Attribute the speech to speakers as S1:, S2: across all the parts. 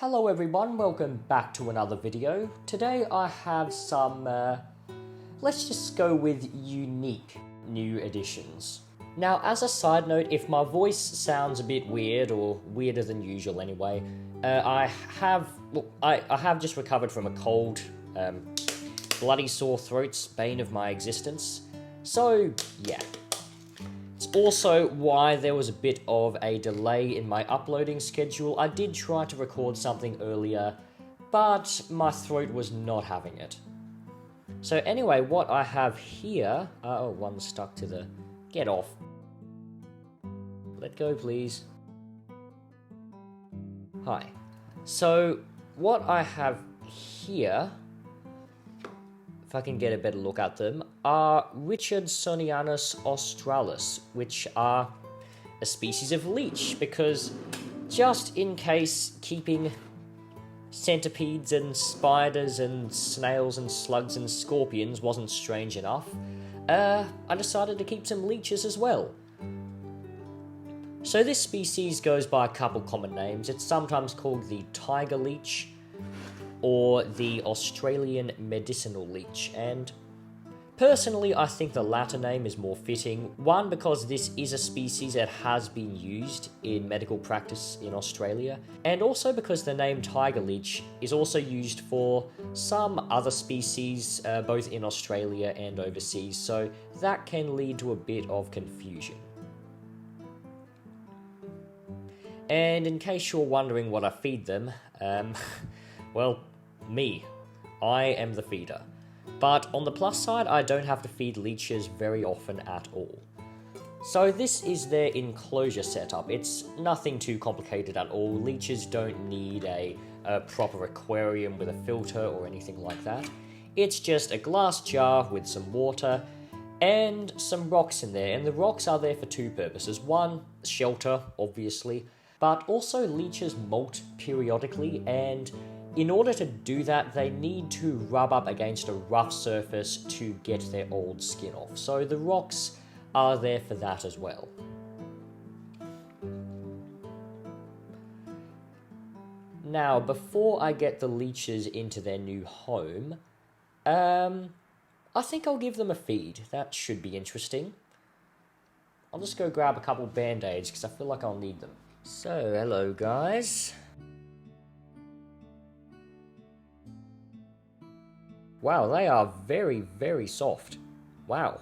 S1: Hello everyone, welcome back to another video. Today I have some, let's just go with unique new additions. Now, as a side note, if my voice sounds a bit weird, or weirder than usual anyway, I have just recovered from a cold, bloody sore throat's bane of my existence. So, yeah. It's also why there was a bit of a delay in my uploading schedule. I did try to record something earlier, but my throat was not having it. So anyway, what I have here... oh, one's stuck to the... Get off. Let go, please. Hi. So, what I have here, if I can get a better look at them, are Richardsonianus australis, which are a species of leech, because just in case keeping centipedes and spiders and snails and slugs and scorpions wasn't strange enough, I decided to keep some leeches as well. So this species goes by a couple common names. It's sometimes called the Tiger Leech, or the Australian medicinal leech, and personally I think the latter name is more fitting. One, because this is a species that has been used in medical practice in Australia, and also because the name Tiger Leech is also used for some other species, both in Australia and overseas, so that can lead to a bit of confusion. And in case you're wondering what I feed them, well, me. I am the feeder. But on the plus side, I don't have to feed leeches very often at all. So this is their enclosure setup. It's nothing too complicated at all. Leeches don't need a proper aquarium with a filter or anything like that. It's just a glass jar with some water and some rocks in there. And the rocks are there for two purposes. One, shelter, obviously, but also leeches molt periodically, and in order to do that, they need to rub up against a rough surface to get their old skin off. So the rocks are there for that as well. Now, before I get the leeches into their new home, I think I'll give them a feed. That should be interesting. I'll just go grab a couple band-aids because I feel like I'll need them. So, hello guys. Wow, they are very, very soft. Wow.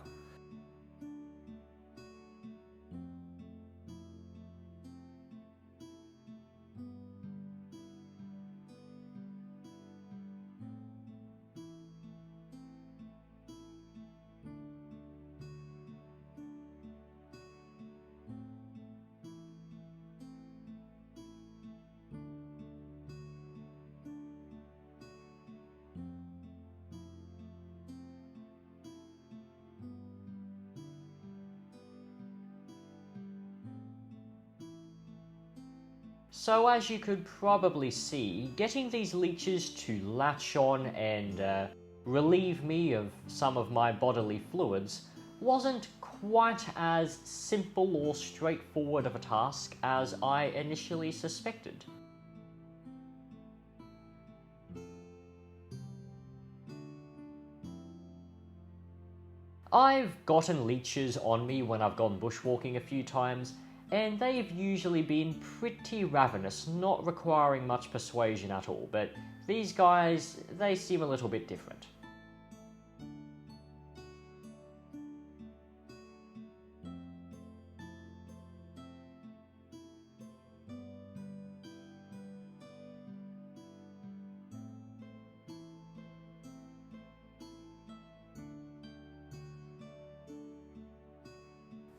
S1: So as you could probably see, getting these leeches to latch on and relieve me of some of my bodily fluids wasn't quite as simple or straightforward of a task as I initially suspected. I've gotten leeches on me when I've gone bushwalking a few times, and they've usually been pretty ravenous, not requiring much persuasion at all, but these guys, they seem a little bit different.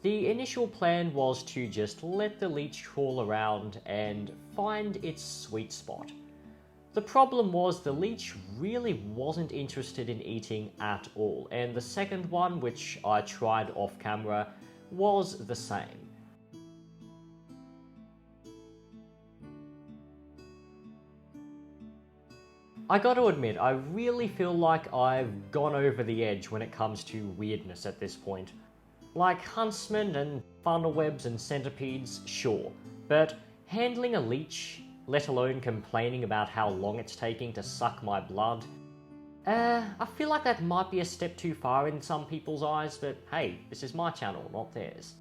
S1: The initial plan was to just let the leech crawl around and find its sweet spot. The problem was the leech really wasn't interested in eating at all, and the second one, which I tried off camera, was the same. I gotta admit, I really feel like I've gone over the edge when it comes to weirdness at this point. Like huntsmen and funnel webs and centipedes, sure, but handling a leech let alone complaining about how long it's taking to suck my blood. I feel like that might be a step too far in some people's eyes, but hey, this is my channel, not theirs.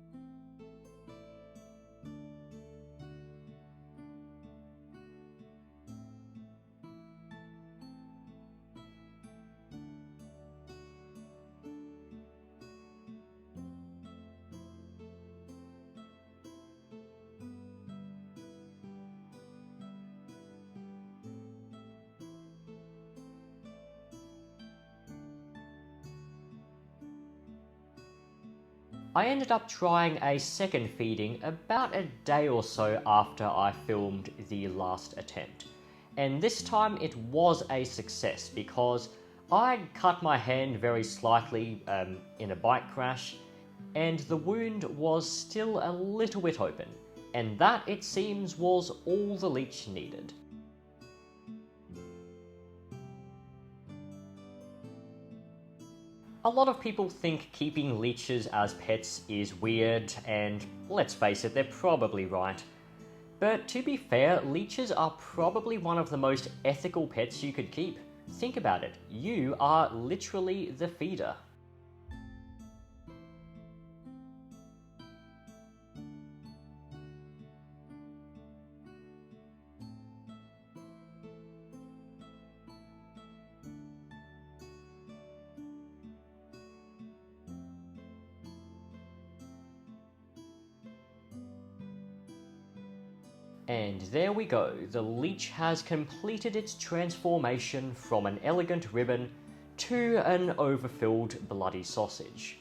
S1: I ended up trying a second feeding about a day or so after I filmed the last attempt. And this time it was a success because I'd cut my hand very slightly in a bike crash, and the wound was still a little bit open. And that, it seems, was all the leech needed. A lot of people think keeping leeches as pets is weird, and let's face it, they're probably right. But to be fair, leeches are probably one of the most ethical pets you could keep. Think about it, you are literally the feeder. And there we go, the leech has completed its transformation from an elegant ribbon to an overfilled bloody sausage.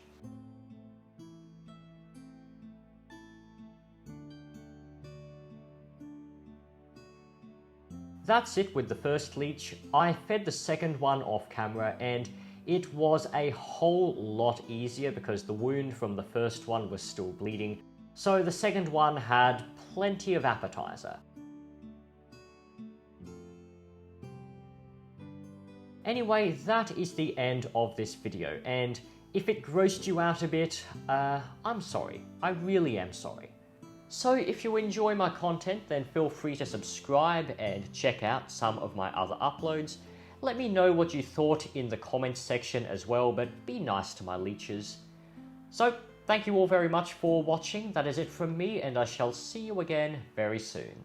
S1: That's it with the first leech. I fed the second one off camera and it was a whole lot easier because the wound from the first one was still bleeding. So the second one had plenty of appetizer. Anyway, that is the end of this video, and if it grossed you out a bit, I'm sorry. I really am sorry. So if you enjoy my content, then feel free to subscribe and check out some of my other uploads. Let me know what you thought in the comments section as well, but be nice to my leeches. So, thank you all very much for watching. That is it from me, and I shall see you again very soon.